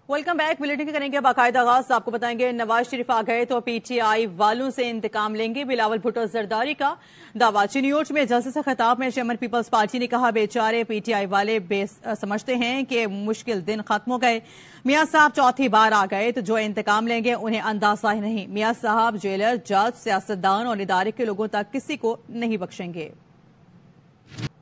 Welcome back. Bulletin کریں گے باقاعدہ آغاز. آپ کو بتائیں گے نواز شریف آ گئے تو پی ٹی آئی والوں سے انتقام لیں گے. بلاول بھٹو زرداری کا دعویٰ. چنیوٹ میں جلسے سے خطاب میں چیئرمین پیپلز پارٹی نے کہا بیچارے پی ٹی آئی والے سمجھتے ہیں کہ مشکل دن ختم ہو گئے. میاں صاحب چوتھی بار آ گئے تو جو انتقام لیں گے انہیں اندازہ ہی نہیں. میاں صاحب جیلر، جج، سیاستدان اور ادارے کے لوگوں تک کسی کو نہیں بخشیں گے.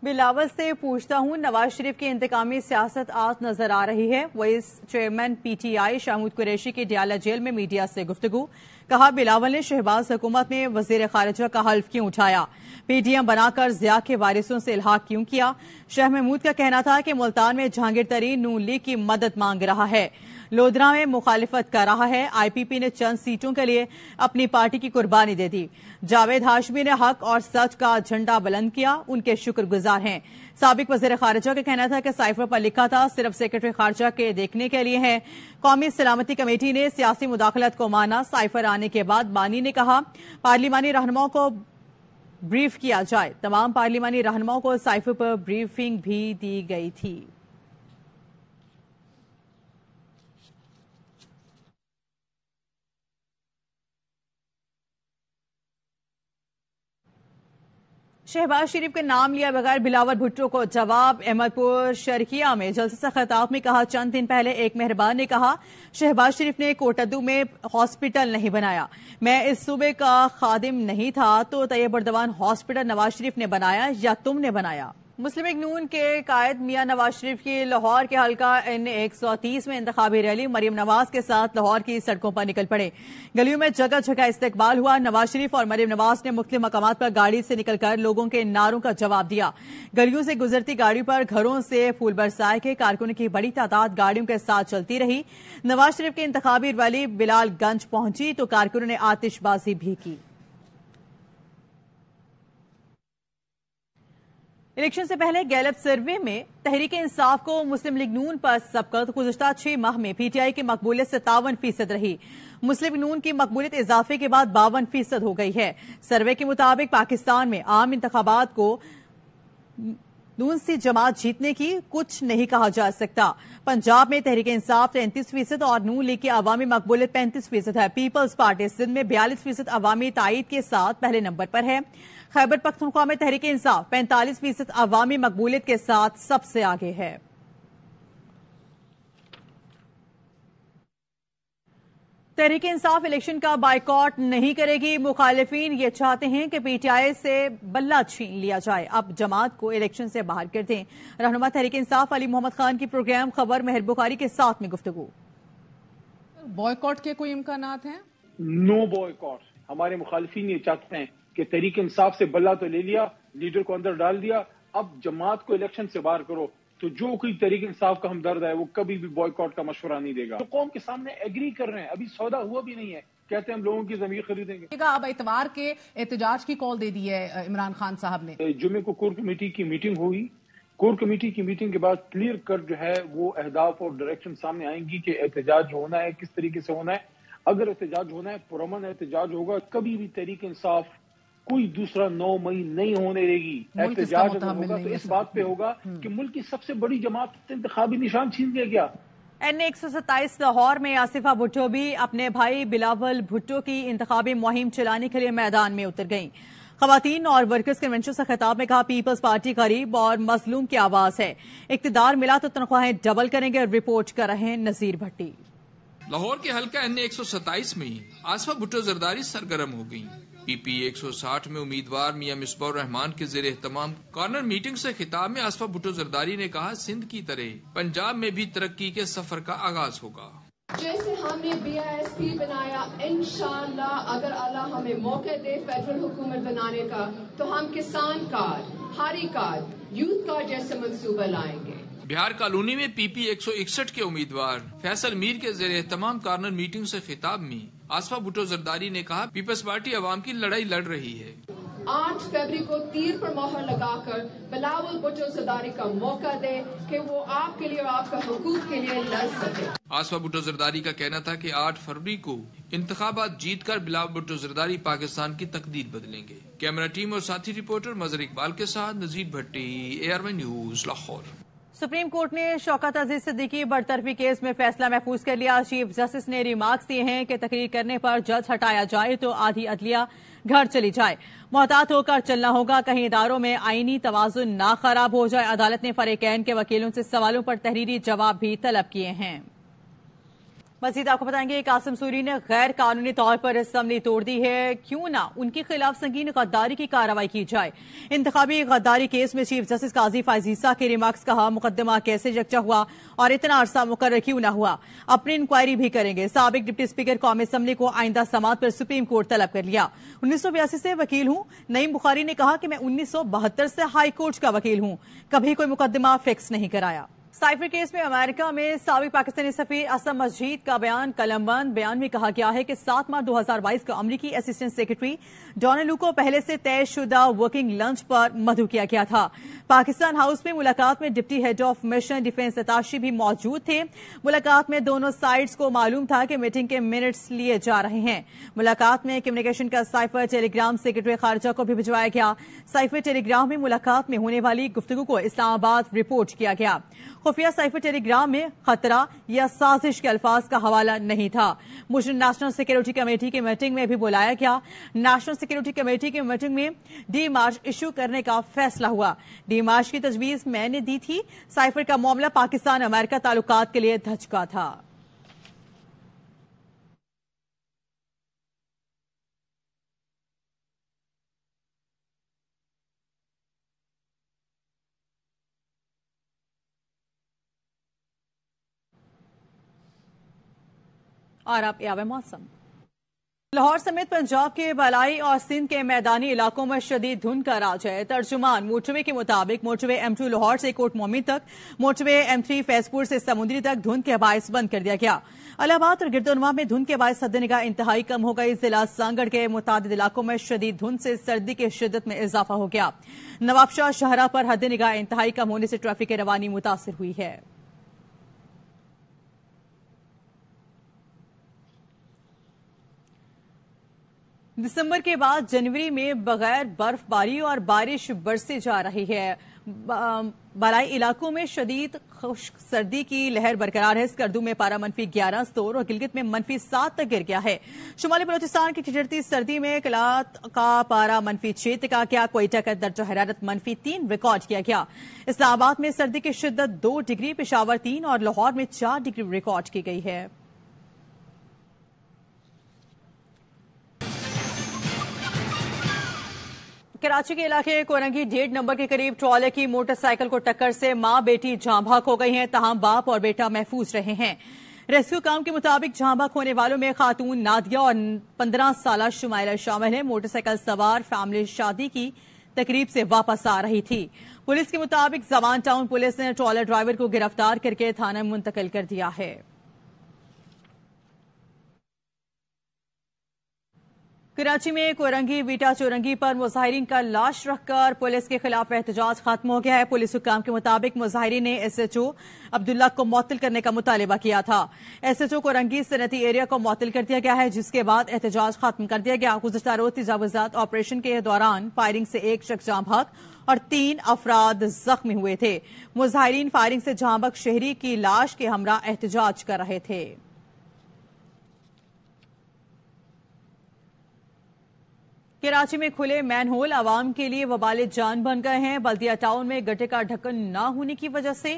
بلاول سے پوچھتا ہوں، نواز شریف کی انتقامی سیاست آج نظر آ رہی ہے. Vice chairman P T I Shah Mahmood Qureshi کی ڈیالہ جیل میں میڈیا سے گفتگو. کہا بلاول نے شہباز حکومت میں وزیر خارجہ کا حلف کیوں اٹھایا، پی ڈی ایم بنا کر ضیاء کے وارثوں سے الحاق کیوں کیا. شاہ محمود کا کہنا تھا کہ ملتان میں جہانگیر ترین نون لیگ کی مدد مانگ رہا ہے، لودھرا میں مخالفت کر رہا ہے. آئی پی پی نے چند سیٹوں کے لیے اپنی پارٹی کی قربانی دے دی. جاوید ہاشمی نے حق اور سچ کا جھنڈا بلند کیا، ان کے شکر گزار ہیں. سابق وزیر خارجہ کا کہنا تھا کہ سائفر پر لکھا تھا صرف سیکرٹری خارجہ کے دیکھنے کے لیے ہے. قومی سلامتی کمیٹی نے سیاسی مداخلت کو مانا. سائفر آنے کے بعد بانی نے کہا پارلیمانی رہنماؤں کو بریف کیا جائے. تمام پارلیمانی رہنماؤں کو سائفر پر بریفنگ بھی دی گئی تھی. شہباز شریف کے نام لیا بغیر بلاول بھٹو کو جواب. احمد پور شرقیہ میں جلسے سے خطاب میں کہا چند دن پہلے ایک مہربان نے کہا شہباز شریف نے کوٹدو میں ہاسپٹل نہیں بنایا. میں اس صوبے کا خادم نہیں تھا تو طیب اردوان ہاسپٹل نواز شریف نے بنایا یا تم نے بنایا. مسلم لیگ نون کے قائد میاں نواز شریف کی لاہور کے حلقہ N 130 میں انتخابی ریلی. مریم نواز کے ساتھ لاہور کی سڑکوں پر نکل پڑے. گلیوں میں جگہ جگہ استقبال ہوا. نواز شریف اور مریم نواز نے مختلف مقامات پر گاڑی سے نکل کر لوگوں کے نعروں کا جواب دیا. گلیوں سے گزرتی گاڑیوں پر گھروں سے پھول برسائے کے کارکنوں کی بڑی تعداد گاڑیوں کے ساتھ چلتی رہی. نواز شریف کی انتخابی ریلی بلال گنج پہنچی تو کارکنوں نے آتش بازی بھی کی. الیکشن سے پہلے گیلپ سروے میں تحریک انصاف کو مسلم لیگ نون پر سبقت. گزشتہ 6 ماہ میں پی ٹی آئی کی مقبولیت 57% رہی. مسلم لیگ نون کی مقبولیت اضافے کے بعد 52% ہو گئی ہے. سروے کے مطابق پاکستان میں عام انتخابات کو نون سی جماعت جیتنے کی کچھ نہیں کہا جا سکتا. پنجاب میں تحریک انصاف 33% اور نون لیگ کی عوامی مقبولیت 35% ہے. پیپلز پارٹی سندھ میں 42% عوامی تائید کے ساتھ پہلے نمبر پر ہے. خیبر پختونخوا میں تحریک انصاف 45% عوامی مقبولیت کے ساتھ سب سے آگے ہے. تحریک انصاف الیکشن کا بائیکاٹ نہیں کرے گی. مخالفین یہ چاہتے ہیں کہ پی ٹی آئی سے بلہ چھین لیا جائے، اب جماعت کو الیکشن سے باہر کر دیں. رہنما تحریک انصاف علی محمد خان کی پروگرام خبر مہر بخاری کے ساتھ میں گفتگو. بائیکاٹ کے کوئی امکانات ہیں؟ نو بائیکاٹ. ہمارے مخالفین یہ چاہتے ہیں کہ تحریک انصاف سے بلہ تو لے لیا، لیڈر کو اندر ڈال دیا، اب جماعت کو الیکشن سے باہر کرو. تو جو کوئی تحریک انصاف کا ہمدرد ہے وہ کبھی بھی بائیکاٹ کا مشورہ نہیں دے گا. تو قوم کے سامنے ایگری کر رہے ہیں، ابھی سودا ہوا بھی نہیں ہے، کہتے ہیں ہم لوگوں کی ضمیر خریدیں گے. اب اتوار کے احتجاج کی کال دے دی ہے عمران خان صاحب نے. جمعے کو کور کمیٹی کی میٹنگ ہوئی. کور کمیٹی کی میٹنگ کے بعد کلیئر کٹ جو ہے وہ اہداف اور ڈائریکشن سامنے آئیں گی کہ احتجاج ہونا ہے کس طریقے سے ہونا ہے. اگر احتجاج ہونا ہے پرامن احتجاج ہوگا. کبھی بھی تحریک انصاف کوئی دوسرا 9 مئی نہیں ہونے دے گی. احتجاج اگر ہوگا تو اس بات پہ ہوگا کہ ملک کی سب سے بڑی جماعت انتخابی نشان چھین لیا گیا. N 127 لاہور میں آصفہ بھٹو بھی اپنے بھائی بلاول بھٹو کی انتخابی مہم چلانے کے لیے میدان میں اتر گئیں. خواتین اور ورکرز کنونشن سے خطاب میں کہا پیپلز پارٹی غریب اور مظلوم کی آواز ہے، اقتدار ملا تو تنخواہیں ڈبل کریں گے. رپورٹ کر رہے ہیں نذیر بھٹی. لاہور کے حلقہ N 127 میں آصفہ بھٹو زرداری سرگرم ہو گئی. پی پی 160 میں امیدوار میاں مصباح الرحمان کے زیر اہتمام کارنر میٹنگ سے خطاب میں آصفہ بھٹو زرداری نے کہا سندھ کی طرح پنجاب میں بھی ترقی کے سفر کا آغاز ہوگا. جیسے ہم نے BISP بنایا، انشاءاللہ اگر اللہ ہمیں موقع دے فیڈرل حکومت بنانے کا تو ہم کسان کارڈ، ہاری کارڈ، یوتھ کارڈ جیسے منصوبہ لائیں گے. بہار کالونی میں پی پی 161 کے امیدوار فیصل میر کے زیر اہتمام کارنر میٹنگ سے خطاب میں آصفہ بھٹو زرداری نے کہا پیپلز پارٹی عوام کی لڑائی لڑ رہی ہے. 8 فروری کو تیر پر مہر لگا کر بلاول بھٹو زرداری کا موقع دے کہ وہ آپ کے لیے اور آپ کا حقوق کے لیے لڑ سکے. آصفہ بھٹو زرداری کا کہنا تھا کہ 8 فروری کو انتخابات جیت کر بلاول بھٹو زرداری پاکستان کی تقدیر بدلیں گے. کیمرہ ٹیم اور ساتھی رپورٹر مظہر اقبال کے ساتھ نذیر بھٹی، ARY news Lahore. Supreme court ने शौकत अजीज सिद्दीकी बरतरफी केस में फैसला महफूज कर लिया। चीफ जस्टिस ने रिमार्क्स दिए हैं कि तकरीर करने पर जज हटाया जाए तो आधी अदलिया घर चली जाए। मोहतात होकर चलना होगा, कहीं इदारों में आईनी तवाजुन ना खराब हो जाए। अदालत ने फरीकैन के वकीलों से सवालों पर तहरीरी जवाब भी तलब किए हैं। मजीद आपको बताएंगे, कासिम सूरी ने गैर कानूनी तौर पर असम्बली तोड़ दी है, क्यों ना उनके खिलाफ संगीन गद्दारी की कार्रवाई की जाए। इंतखाबी गद्दारी केस में चीफ जस्टिस काजी फायजीसा के रिमार्क्स, कहा मुकदमा कैसे यकजा हुआ और इतना अरसा मुकर्रर क्यों ना हुआ, अपनी इंक्वायरी भी करेंगे। साबिक डिप्टी स्पीकर कौमी असम्बली को आइंदा समात पर सुप्रीम कोर्ट तलब कर लिया। 1982 से वकील हूं। नईम बुखारी ने कहा कि मैं 1972 से हाई कोर्ट का वकील हूं, कभी कोई मुकदमा फिक्स नहीं कराया। साइफर केस में अमेरिका में साबिक पाकिस्तानी सफीर असम मस्जिद का बयान कलमबंद। बयान में कहा गया है कि 7 मार्च 2022 को अमरीकी असिस्टेंट सेक्रेटरी डोनाल्ड को पहले से तयशुदा वर्किंग लंच पर मदऊ किया गया था। पाकिस्तान हाउस में मुलाकात में deputy head of mission defence attache भी मौजूद थे। मुलाकात में दोनों साइड्स को मालूम था कि मीटिंग के मिनट्स लिए जा रहे हैं। मुलाकात में कम्युनिकेशन का साइफर टेलीग्राम सेक्रेटरी खारजा को भी भिजवाया गया। साइफर टेलीग्राम में मुलाकात में होने वाली गुफ्तगू को इस्लामाबाद रिपोर्ट किया गया। खुफिया साइफर टेलीग्राम में खतरा या साजिश के अल्फाज का हवाला नहीं था। मुझे नेशनल सिक्योरिटी कमेटी की मीटिंग में भी बुलाया गया। नेशनल सिक्योरिटी कमेटी की मीटिंग में डी मार्च इशू करने का फैसला हुआ। डी मार्च की तजवीज मैंने दी थी। साइफर का मामला पाकिस्तान अमेरिका ताल्लुकात के लिए धचका था। और अब यावे मौसम। लाहौर समेत पंजाब के बलाई और सिंध के मैदानी इलाकों में शदीद धुंध का राज है। तर्जुमान मोटरवे के मुताबिक मोटरवे M2 लाहौर से कोट मोमिन तक, मोटरवे M3 फैजपुर से समुद्री तक धुंध के बायस बंद कर दिया गया। इलाहाबाद और गिरदोनवा में धुंध के बायस हद निगाह इंतहाई कम हो गई। जिला सांगड़ के मुतादिद इलाकों में शदीद धुंध से सर्दी की शिद्दत में इजाफा हो गया। नवाबशाह शाहरा पर हद निगाह इंतहाई कम होने से ट्रैफिक की रवानी मुतासिर हुई है। दिसंबर के बाद जनवरी में बगैर बर्फबारी और बारिश बरसे जा रही है। बलाई इलाकों में शदीद खुश्क सर्दी की लहर बरकरार है। स्कर्दू में पारा -11 स्टोर और गिलगित में -7 तक गिर गया है। शुमाली बलोचिस्तान की ठिठुरती सर्दी में कलात का पारा -6 तक आ गया। कोयटा का दर्जा हरारत -3 रिकॉर्ड किया गया। इस्लामाबाद में सर्दी की शिद्दत 2 डिग्री, पेशावर 3 और लाहौर में 4 डिग्री रिकॉर्ड की गई है। कराची के इलाके कोरंगी 1.5 नंबर के करीब ट्रॉले की मोटरसाइकिल को टक्कर से मां बेटी जाँ भाग हो गई हैं। तहां बाप और बेटा महफूज रहे हैं। रेस्क्यू काम के मुताबिक जाँ भाग होने वालों में खातून नादिया और 15 साला शुमाइला शामिल है। मोटरसाइकिल सवार फैमिली शादी की तकरीब से वापस आ रही थी। पुलिस के मुताबिक जवान टाउन पुलिस ने ट्रॉलर ड्राइवर को गिरफ्तार करके थाना मुंतकिल कर दिया है। कराची में कोरंगी बीटा चौरंगी पर मुजाहिरीन का लाश रखकर पुलिस के खिलाफ एहतजाज खत्म हो गया है। पुलिस हुक्काम के मुताबिक मुजाहिरीन ने SHO अब्दुल्ला को मुअत्तल करने का मुतालिबा किया था। SHO कोरंगी सनती एरिया को मुअत्तल कर दिया गया है, जिसके बाद एहतजाज खत्म कर दिया गया। गुज़श्ता रोज तजावुज़ात ऑपरेशन के दौरान फायरिंग से 1 शख्स जाँ भाग और 3 अफराद जख्मी हुए थे। मुजाहिरीन फायरिंग से जाँ भाग शहरी की लाश के हमरा एहतजाज कर रहे थे। कराची में खुले मैनहोल आवाम के लिए वबाले जान बन गए हैं। बल्दिया टाउन में गड्ढे का ढक्कन न होने की वजह से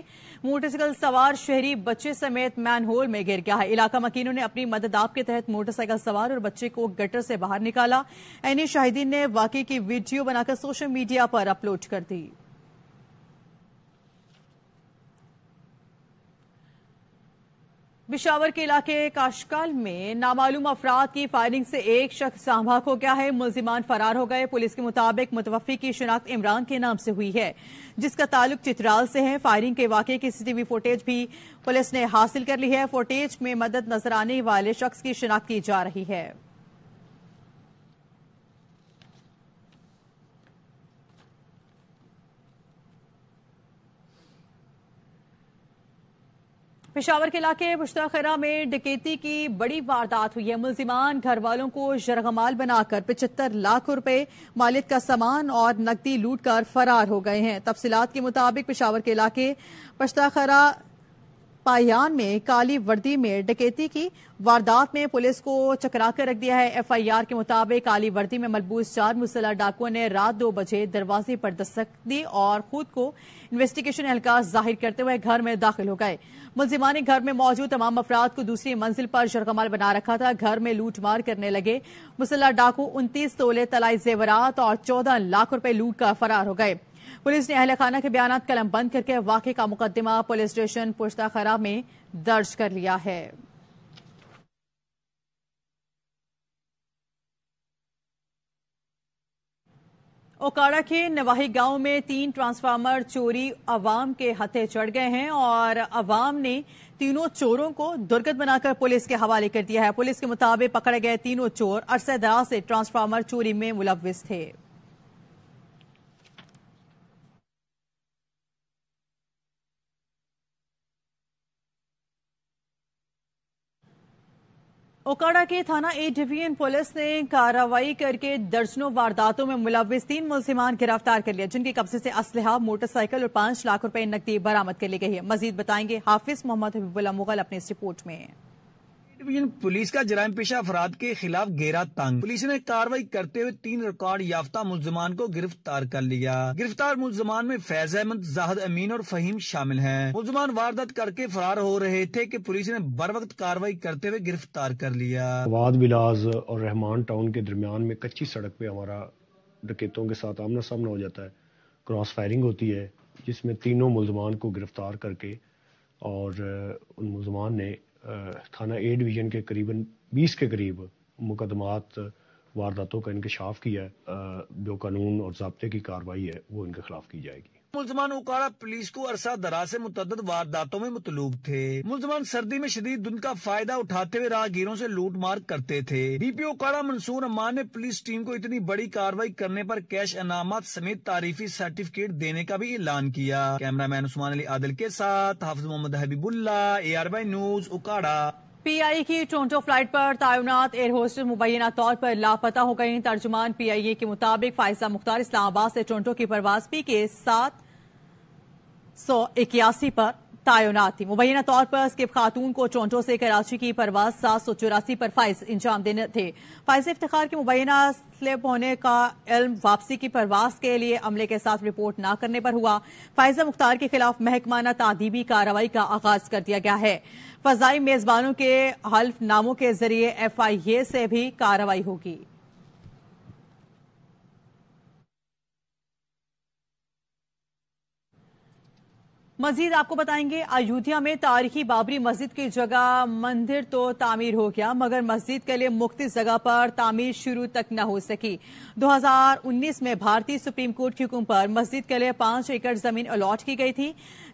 मोटरसाइकिल सवार शहरी बच्चे समेत मैनहोल में गिर गया है। इलाका मकीनों ने अपनी मदद आप के तहत मोटरसाइकिल सवार और बच्चे को गटर से बाहर निकाला। ऐनी शाहिदीन ने वाकई की वीडियो बनाकर सोशल मीडिया पर अपलोड कर दी। बिशावर के इलाके काशकाल में नामालूम अफराद की फायरिंग से 1 शख्स जाँ भाग हो गया है। मुलजिमान फरार हो गए। पुलिस के मुताबिक मुतवफ़्फ़ी की शिनाख्त इमरान के नाम से हुई है, जिसका ताल्लुक चित्राल से है। फायरिंग के वाक़े की CCTV फुटेज भी पुलिस ने हासिल कर ली है। फुटेज में मदद नजर आने वाले शख्स की शिनाख्त की जा रही है। پشاور کے علاقے پشتاخرہ میں ڈکیتی کی بڑی واردات ہوئی ہے. ملزمان گھر والوں کو یرغمال بنا کر 75 لاکھ روپے مالیت کا سامان اور نقدی لوٹ کر فرار ہو گئے ہیں. تفصیلات کے مطابق پشاور کے علاقے پشتاخرہ پایان میں کالی وردی میں ڈکیتی کی واردات میں پولیس کو چکرا کر رکھ دیا ہے. ایف آئی آر کے مطابق کالی وردی میں ملبوس 4 مسلح ڈاکوؤں نے رات 2 بجے دروازے پر دستک دی اور خود کو انویسٹیگیشن اہلکار ظاہر کرتے ہوئے گھر میں داخل ہو گئے. ملزمان گھر میں موجود تمام افراد کو دوسری منزل پر یرغمال بنا رکھا تھا. گھر میں لوٹ مار کرنے لگے. مسلح ڈاکو 29 تولے طلائی زیورات اور 14 لاکھ روپے لوٹ کر فرار ہو گئے. پولیس نے اہل خانہ کے بیانات قلم بند کر کے واقعے کا مقدمہ پولیس اسٹیشن پشتاخرہ میں درج کر لیا ہے. اوکاڑا کے نواحی گاؤں میں 3 ٹرانسفارمر چوری عوام کے ہتھے چڑھ گئے ہیں اور عوام نے تینوں چوروں کو درگت بنا کر پولیس کے حوالے کر دیا ہے. پولیس کے مطابق پکڑے گئے تینوں چور عرصہ دراز سے ٹرانسفارمر چوری میں ملوث تھے. اوکاڑا کے تھانہ اے ڈویژن پولیس نے کارروائی کر کے درجنوں وارداتوں میں ملوث 3 ملزمان گرفتار کر لیا، جن کے قبضے سے اسلحہ، موٹر سائیکل اور 5 لاکھ روپے نقدی برآمد کر لی گئی ہے. مزید بتائیں گے حافظ محمد حبیب اللہ مغل اپنی اس رپورٹ میں. ڈویژن پولیس کا جرائم پیشہ افراد کے خلاف گھیرا تنگ. پولیس نے کارروائی کرتے ہوئے 3 ریکارڈ یافتہ ملزمان کو گرفتار کر لیا. گرفتار ملزمان میں فیض احمد، زاہد امین اور فہیم شامل ہیں. ملزمان واردات کر کے فرار ہو رہے تھے کہ پولیس نے بروقت کارروائی کرتے ہوئے گرفتار کر لیا. واد ولاز اور رحمان ٹاؤن کے درمیان میں کچی سڑک پہ ہمارا ڈکیتوں کے ساتھ آمنا سامنا ہو جاتا ہے. کراس فائرنگ ہوتی ہے جس میں تینوں ملزمان کو گرفتار کر کے اور ان ملزمان نے تھانہ اے ڈویژن کے قریباً 20 کے قریب مقدمات وارداتوں کا انکشاف کیا ہے. جو قانون اور ضابطے کی کارروائی ہے وہ ان کے خلاف کی جائے گی. ملزمان اوکاڑا پولیس کو عرصہ دراز سے متعدد وارداتوں میں مطلوب تھے. ملزمان سردی میں شدید دھند کا فائدہ اٹھاتے ہوئے راہگیروں سے لوٹ مار کرتے تھے. ڈی پی اوکاڑا منصور امان نے پولیس ٹیم کو اتنی بڑی کارروائی کرنے پر کیش انعامات سمیت تعریفی سرٹیفکیٹ دینے کا بھی اعلان کیا. کیمرہ مین عثمان علی عادل کے ساتھ حافظ محمد حبیب اللہ، ARY نیوز، اوکاڑا. پی آئی کی ٹورنٹو فلائٹ پر تعینات ایئر ہوسٹس مبینہ طور پر لاپتہ ہو گئیں. ترجمان پی آئی اے کے مطابق فائزہ مختار اسلام آباد سے ٹورنٹو کی پرواز پی کے 781 پر تعینات تھی. مبینہ طور پر اسکپ خاتون کو ٹورنٹو سے کراچی کی پرواز 784 پر فائز انجام دینے تھے. فائز افتخار کے مبینہ سلپ ہونے کا علم واپسی کی پرواز کے لیے عملے کے ساتھ رپورٹ نہ کرنے پر ہوا. فائزہ مختار کے خلاف محکمانہ تعدیبی کارروائی کا آغاز کر دیا گیا ہے. فضائی میزبانوں کے حلف ناموں کے ذریعے ایف آئی اے سے بھی کارروائی ہوگی. مزید آپ کو بتائیں گے ایودھیا میں تاریخی بابری مسجد کی جگہ مندر تو تعمیر ہو گیا مگر مسجد کے لیے مختص جگہ پر تعمیر شروع تک نہ ہو سکی. 2019 میں بھارتی سپریم کورٹ کے حکم پر مسجد کے لیے 5 ایکڑ زمین الاٹ کی گئی تھی.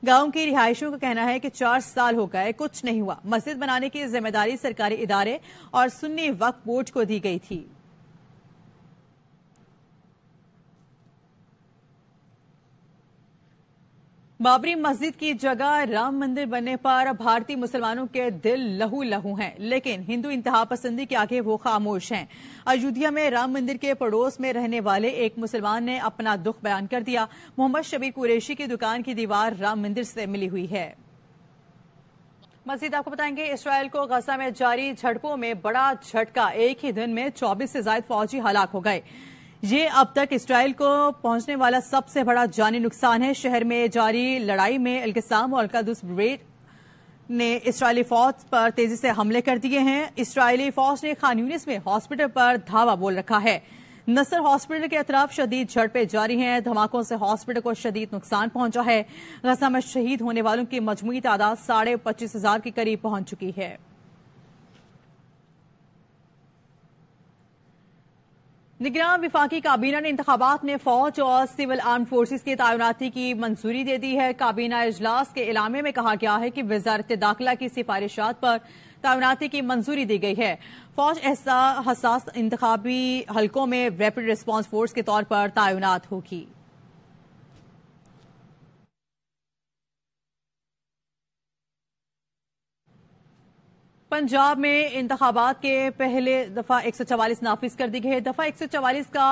گاؤں کی رہائشیوں کا کہنا ہے کہ 4 سال ہو گئے کچھ نہیں ہوا. مسجد بنانے کی ذمہ داری سرکاری ادارے اور سنی وقف بورڈ کو دی گئی تھی. بابری مسجد کی جگہ رام مندر بننے پر بھارتی مسلمانوں کے دل لہو لہو ہیں لیکن ہندو انتہا پسندی کے آگے وہ خاموش ہیں. ایودھیا میں رام مندر کے پڑوس میں رہنے والے ایک مسلمان نے اپنا دکھ بیان کر دیا. محمد شبیر قریشی کی دکان کی دیوار رام مندر سے ملی ہوئی ہے. مزید آپ کو بتائیں گے اسرائیل کو غزہ میں جاری جھڑپوں میں بڑا جھٹکا. ایک ہی دن میں 24 سے زائد فوجی ہلاک ہو گئے. یہ اب تک اسرائیل کو پہنچنے والا سب سے بڑا جانی نقصان ہے. شہر میں جاری لڑائی میں القسام اور القدس بریگیڈ نے اسرائیلی فوج پر تیزی سے حملے کر دیے ہیں. اسرائیلی فوج نے خان یونس میں ہاسپٹل پر دھاوا بول رکھا ہے. نصر ہاسپٹل کے اطراف شدید جھڑپیں جاری ہیں. دھماکوں سے ہاسپٹل کو شدید نقصان پہنچا ہے. غزہ میں شہید ہونے والوں کی مجموعی تعداد 25,500 کے قریب پہنچ چکی ہے. نگراں وفاقی کابینہ نے انتخابات میں فوج اور سول آرم فورسز کی تعیناتی کی منظوری دے دی ہے. کابینہ اجلاس کے اعلامیہ میں کہا گیا ہے کہ وزارت داخلہ کی سفارشات پر تعیناتی کی منظوری دی گئی ہے. فوج حساس انتخابی حلقوں میں ریپڈ ریسپانس فورس کے طور پر تعینات ہوگی. पंजाब में इंतखाबात के पहले दफा 144 नाफिज कर दी गई है। दफा 144 का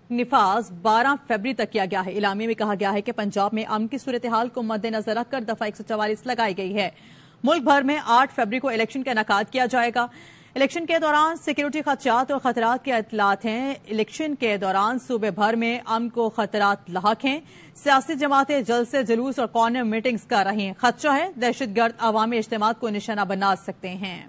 निफाज 12 फरवरी तक किया गया है। इलामी में कहा गया है कि पंजाब में अमन की सूरत हाल को मद्देनजर रखकर दफा 144 लगाई गई है। मुल्क भर में 8 फरवरी को इलेक्शन का इनेकाद किया जाएगा। इलेक्शन के दौरान सिक्योरिटी खदशात और खतरात के इतलात हैं। इलेक्शन के दौरान सूबे भर में अमन को खतरात लाहक हैं। सियासी जमातें जलसे जुलूस और कॉर्नर मीटिंग्स कर रही हैं। खदशा है दहशतगर्द अवामी इज्तिमात को निशाना बना सकते हैं।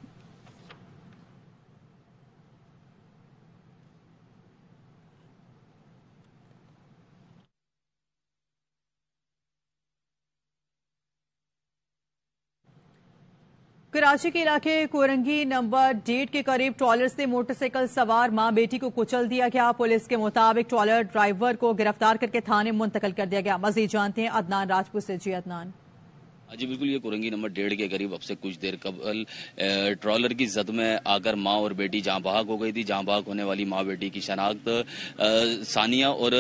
कराची के इलाके कोरंगी नंबर 1 के करीब ट्रॉलर से मोटरसाइकिल सवार मां बेटी को कुचल दिया गया। पुलिस के मुताबिक ट्रॉलर ड्राइवर को गिरफ्तार करके थाने मुंतकिल कर दिया गया। मजीद जानते हैं अदनान राजपूत से। जी अदनान। जी बिल्कुल, ये कोरंगी नंबर 1.5 के करीब अब से कुछ देर कबल ट्रॉलर की जद में आकर मां और बेटी जहां बहाक हो गई थी। जहां बहाक होने वाली मां बेटी की शनाख्त सानिया और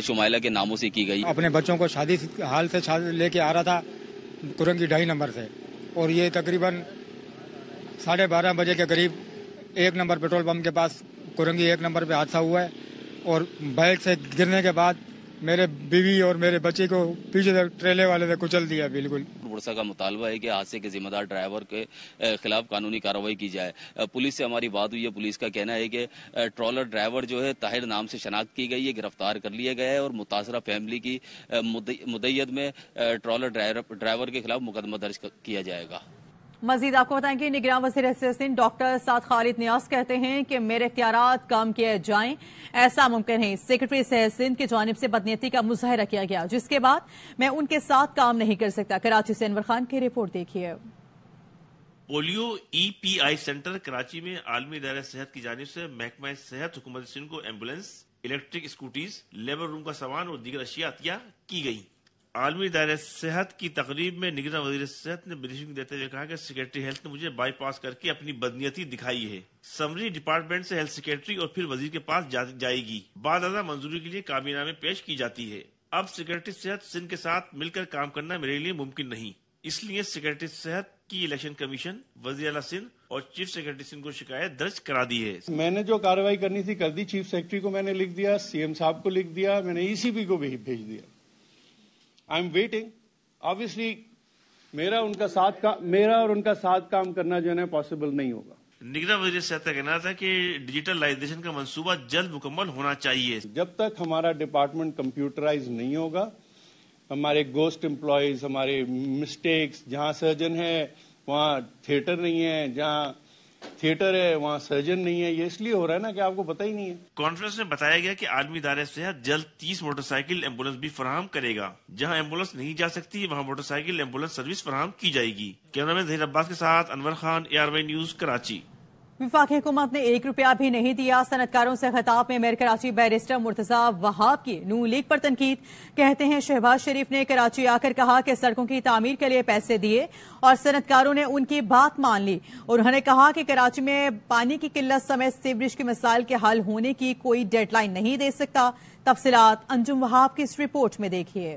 शुमाइला के नामों से की गई। अपने बच्चों को शादी हाल से लेके आ रहा था कोरंगी 2.5 नंबर से, और ये तकरीबन 12:30 बजे के करीब 1 नंबर पेट्रोल पंप के पास कोरंगी 1 नंबर पे हादसा हुआ है। और बाइक से गिरने के बाद मेरे बीवी और मेरे बच्चे को पीछे से ट्रेले वाले से कुचल दिया। बिल्कुल पुरसा का मुतालबा है कि हादसे के जिम्मेदार ड्राइवर के खिलाफ कानूनी कार्रवाई की जाए। पुलिस से हमारी बात हुई है। पुलिस का कहना है कि ट्रॉलर ड्राइवर जो है ताहिर नाम से शनाख्त की गई है, गिरफ्तार कर लिया गया है और मुतासरा फैमिली की मुद्दयत में ट्रॉलर ड्राइवर के खिलाफ मुकदमा दर्ज किया जाएगा। मजीद आपको बताएंगे निगरान वज़ीर सिंध डॉक्टर साद खालिद नियाज कहते हैं कि मेरे इख्तियारात कम किए जाएं, ऐसा मुमकिन है। सेक्रेटरी सेहत सिंध की जानिब से बदनीयती का मुजाहरा किया गया, जिसके बाद मैं उनके साथ काम नहीं कर सकता। कराची से अनवर खान की रिपोर्ट देखिए। पोलियो EPI सेंटर कराची में आलमी इदारा सेहत की जानिब से महकमा सेहत हुकूमत सिंध को ambulance, electric scooties, labour room का सामान और दीगर अशिया अतिया की गई। आलमी दायरे सेहत की तकरीब में निगरान वज़ीर सेहत ने ब्रीफिंग देते हुए कहा कि सेक्रेटरी हेल्थ ने मुझे बाईपास करके अपनी बदनीयती दिखाई है। समरी डिपार्टमेंट से हेल्थ सेक्रेटरी और फिर वजीर के पास जाएगी। बाद अज़ा मंजूरी के लिए काबीनामे पेश की जाती है। अब सेक्रेटरी सेहत सिंध के साथ मिलकर काम करना मेरे लिए मुमकिन नहीं, इसलिए सेक्रेटरी सेहत की इलेक्शन कमीशन, वज़ीर आला सिंध और चीफ सेक्रेटरी सिंध को शिकायत दर्ज करा दी है। मैंने जो कार्रवाई करनी थी कर दी। चीफ सेक्रेटरी को मैंने लिख दिया, CM साहब को लिख दिया, मैंने ECP को भी भेज दिया। I am waiting. ऑब्वियसली मेरा और उनका साथ काम करना जो है पॉसिबल नहीं होगा। निगरान वज़ीर सेहत का कहना था कि डिजिटलाइजेशन का मंसूबा जल्द मुकम्मल होना चाहिए। जब तक हमारा डिपार्टमेंट कंप्यूटराइज नहीं होगा, हमारे गोस्ट एम्प्लॉयज, हमारे मिस्टेक्स, जहां सर्जन है वहां थिएटर नहीं है, जहां थिएटर है वहां सर्जन नहीं है। ये इसलिए हो रहा है ना कि आपको पता ही नहीं है। कॉन्फ्रेंस में बताया गया कि आलमी इदारे सेहत जल्द 30 मोटरसाइकिल एम्बुलेंस भी फराहम करेगा। जहां एम्बुलेंस नहीं जा सकती वहां मोटरसाइकिल एम्बुलेंस सर्विस फराहम की जाएगी। कैमरामैन ज़हीर अब्बास के साथ अनवर खान, ARY न्यूज, कराची। वफाकी हुकूमत ने 1 रुपया भी नहीं दिया। सनतकारों से खिताब में मेयर कराची बैरिस्टर मुर्तजा वहाब की नून लीग पर तनकीद। कहते हैं शहबाज शरीफ ने कराची आकर कहा कि सड़कों की तामीर के लिए पैसे दिए और सनतकारों ने उनकी बात मान ली। उन्होंने कहा कि कराची में पानी की किल्लत समेत सीवरेज के मसाइल के हल होने की कोई डेडलाइन नहीं दे सकता। तफसीलात अंजुम वहाब की इस रिपोर्ट में देखिए।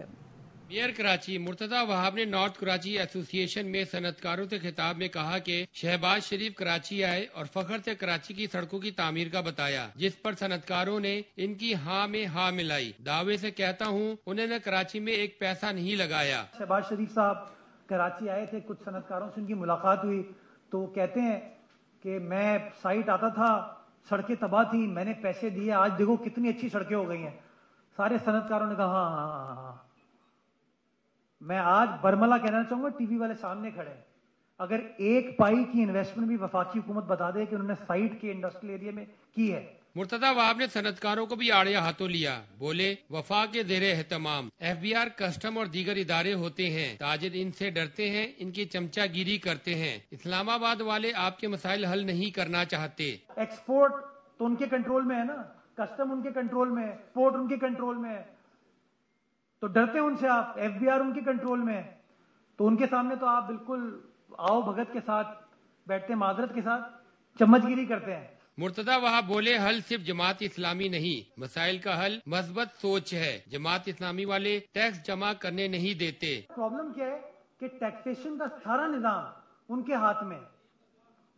मेयर कराची मुर्तजा वहाब ने नॉर्थ कराची एसोसिएशन में सनतकारों से खिताब में कहा कि शहबाज शरीफ कराची आए और फखर से कराची की सड़कों की तामीर का बताया, जिस पर सनतकारों ने इनकी हाँ में हाँ मिलाई। दावे से कहता हूँ उन्होंने कराची में एक पैसा नहीं लगाया। शहबाज शरीफ साहब कराची आए थे, कुछ सनतकारों से उनकी मुलाकात हुई तो कहते हैं कि मैं साइट आता था, सड़कें तबाह थी, मैंने पैसे दिए, आज देखो कितनी अच्छी सड़कें हो गई हैं। सारे सनतकारों ने कहा हाँ। मैं आज बरमला कहना चाहूंगा, टीवी वाले सामने खड़े हैं, अगर 1 पाई की इन्वेस्टमेंट भी वफाकी हुकूमत बता दे कि उन्होंने साइट के इंडस्ट्रियल एरिया में की है। मुर्तजा वहाब ने सनतकारों को भी आड़े हाथों लिया। बोले वफा के ज़ेरे एहतमाम FBR, कस्टम और दीगर इदारे होते हैं, ताजिर इनसे डरते हैं, इनकी चमचागिरी करते हैं। इस्लामाबाद वाले आपके मसाइल हल नहीं करना चाहते। एक्सपोर्ट तो उनके कंट्रोल में है ना, कस्टम उनके कंट्रोल में है, पोर्ट उनके कंट्रोल में है, तो डरते हैं उनसे आप। FBR उनके कंट्रोल में है, तो उनके सामने तो आप बिल्कुल आओ भगत के साथ बैठते हैं, माजरत के साथ चम्मचगिरी करते हैं। मुर्तजा वहाब बोले हल सिर्फ जमात इस्लामी नहीं, मसाइल का हल मस्बत सोच है। जमात इस्लामी वाले टैक्स जमा करने नहीं देते। प्रॉब्लम क्या है कि टैक्सेशन का सारा निजाम उनके हाथ में,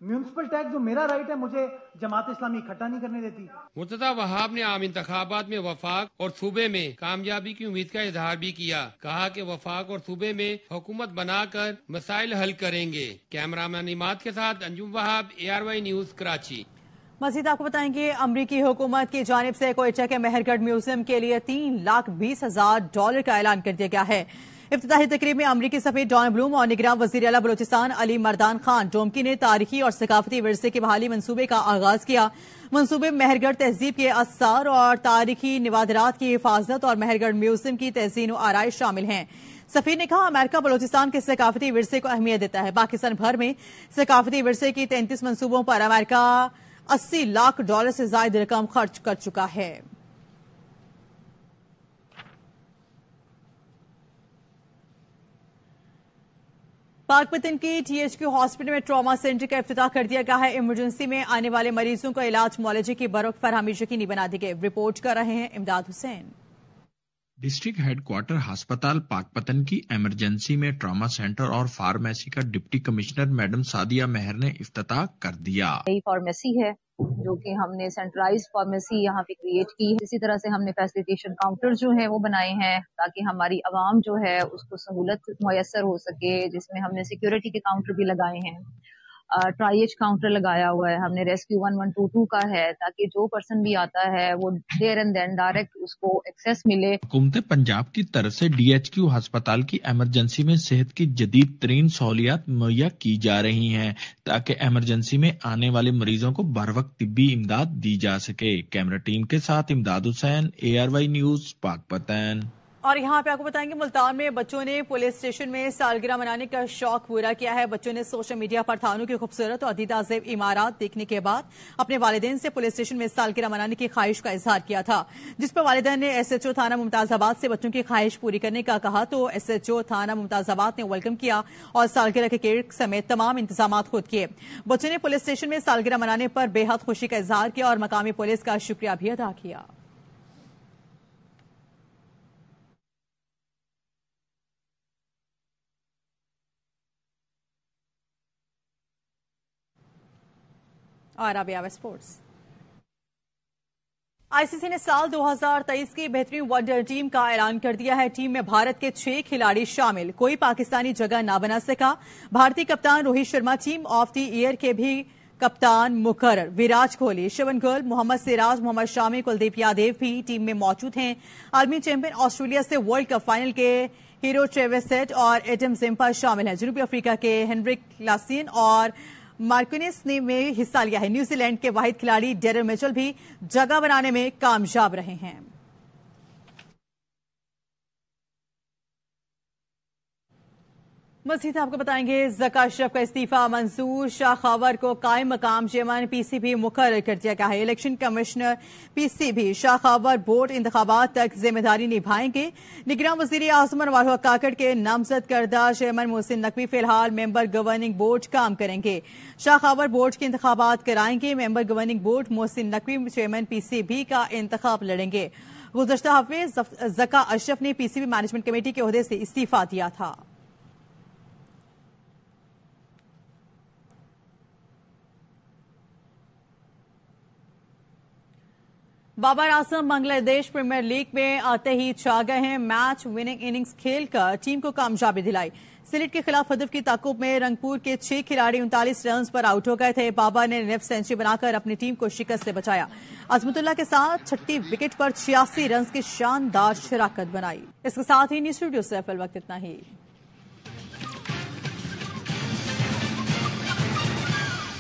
म्यूनिसिपल टैक्स जो मेरा राइट है मुझे जमात इस्लामी इकट्ठा नहीं करने देती। मुर्तजा वहाब ने आम इंतखाबात में वफाक और सूबे में कामयाबी की उम्मीद का इजहार भी किया। कहा कि वफाक और सूबे में हुकूमत बनाकर मसाइल हल करेंगे। कैमरामैन इमाद के साथ अंजुम वहाब, ARY न्यूज, कराची। मजीद आपको बताएंगे अमरीकी हुकूमत की जानिब से कोयटा के मेहरगढ़ म्यूजियम के लिए $3,20,000 का ऐलान कर दिया गया है। इफ्तिताही तकरीब में अमरीकी सफीर डॉन ब्लूम और निगरान वज़ीर आला बलोचिस्तान अली मर्दान खान डोमकी ने तारीखी और सकाफती विरसे की बहाली मंसूबे का आगाज किया। मंसूबे में मेहरगढ़ तहजीब के आसार और तारीखी नवादरात की हिफाजत और मेहरगढ़ म्यूजियम की तहसीन और आराइश शामिल हैं। सफीर ने कहा अमेरिका बलोचिस्तान के सकाफती विरसे को अहमियत देता है। पाकिस्तान भर में सकाफती विरसे की 33 मंसूबों पर अमेरिका $80 लाख से ज्यादा रकम खर्च कर चुका है। पाकपतन की THQ हॉस्पिटल में ट्रॉमा सेंटर का इफ्तिताह कर दिया गया है। इमरजेंसी में आने वाले मरीजों को इलाज मुआलजे की बरोक्त फरहमी यकीनी बना दी गई। रिपोर्ट कर रहे हैं इमदाद हुसैन। डिस्ट्रिक्ट हेडक्वार्टर अस्पताल पाकपतन की इमरजेंसी में ट्रॉमा सेंटर और फार्मेसी का डिप्टी कमिश्नर मैडम सादिया मेहर ने इफ्तिताह कर दिया। नई फार्मेसी है जो कि हमने सेंट्रलाइज्ड फार्मेसी यहाँ पे क्रिएट की है। इसी तरह से हमने फैसिलिटेशन काउंटर जो है वो बनाए हैं ताकि हमारी आवाम जो है उसको सहूलत मुयसर हो सके, जिसमें हमने सिक्योरिटी के काउंटर भी लगाए हैं, ट्राइएज काउंटर लगाया हुआ है, हमने रेस्क्यू 1122 का है ताकि जो पर्सन भी आता है वो देयर एंड देन डायरेक्ट उसको एक्सेस मिले। हुकूमत पंजाब की तरफ से DHQ अस्पताल की इमरजेंसी में सेहत की जदीद तरीन सहूलियात मुहैया की जा रही हैं ताकि इमरजेंसी में आने वाले मरीजों को बर वक्त तिब्बी इमदाद दी जा सके। कैमरा टीम के साथ इमदाद हुसैन, ARY न्यूज, पाकपतन। और यहाँ पे आपको बताएंगे मुल्तान में बच्चों ने पुलिस स्टेशन में सालगिरह मनाने का शौक पूरा किया है। बच्चों ने सोशल मीडिया पर थानों की खूबसूरत और दीदाजेब इमारत देखने के बाद अपने वालिदैन से पुलिस स्टेशन में सालगिरह मनाने की ख्वाहिश का इजहार किया था, जिस पर वालिदैन ने SHO थाना मुमताजाबाद से बच्चों की ख्वाहिश पूरी करने का कहा तो SHO थाना मुमताजाबाद ने वेलकम किया और सालगिरह के केक समेत तमाम इंतजाम खुद किए। बच्चों ने पुलिस स्टेशन में सालगिरह मनाने पर बेहद खुशी का इजहार किया और मकामी पुलिस का शुक्रिया भी अदा किया। और अब स्पोर्ट्स। ICC ने साल 2023 की बेहतरीन वनडे टीम का ऐलान कर दिया है। टीम में भारत के 6 खिलाड़ी शामिल, कोई पाकिस्तानी जगह न बना सका। भारतीय कप्तान Rohit Sharma team of the year के भी कप्तान मुकर्रर। विराट कोहली, शिवन गर्ल, मोहम्मद सिराज, मोहम्मद शामी, कुलदीप यादव भी टीम में मौजूद हैं। आलमी चैंपियन ऑस्ट्रेलिया से वर्ल्ड कप फाइनल के हीरो ट्रेविस हेड और एडम जिम्पा शामिल हैं। जनूबी अफ्रीका के हेनरिक क्लासन और मार्किनेस ने में हिस्सा लिया है। न्यूजीलैंड के वाहिद खिलाड़ी डेरल मिचेल भी जगह बनाने में कामयाब रहे हैं। मजीद आपको बताएंगे ज़का अशरफ का इस्तीफा मंजूर, शाखावर को कायम मकाम चेयरमैन PCB मुकर्रर कर दिया गया है। इलेक्शन कमिश्नर PCB शाखावर बोर्ड इंतखाबात तक जिम्मेदारी निभाएंगे। निगरान वजीर आजम अनवर हक काकड़ के नामजद करदा चेयरमैन मोहसिन नकवी फिलहाल मेंबर गवर्निंग बोर्ड काम करेंगे। शाखावर बोर्ड के इंतखाबात कराएंगे। Member governing board Mohsin Naqvi chairman PCB का इंतखाब लड़ेंगे। गुज़श्ता हफ्ते ज़का अशरफ ने PCB मैनेजमेंट कमेटी के ओहदे से इस्तीफा दिया था। बाबर आजम बांग्लादेश प्रीमियर लीग में आते ही छा गए हैं। मैच विनिंग इनिंग्स खेलकर टीम को कामयाबी दिलाई। सिलेट के खिलाफ हदफ की ताकुब में रंगपुर के 6 खिलाड़ी 39 रन पर आउट हो गए थे। बाबर ने नेफ सेंचुरी बनाकर अपनी टीम को शिकस्त से बचाया। अजमतुल्लाह के साथ छठी विकेट पर 86 रन की शानदार शराकत बनाई। इसके साथ ही न्यूज़ स्टूडियो से वक्त इतना ही।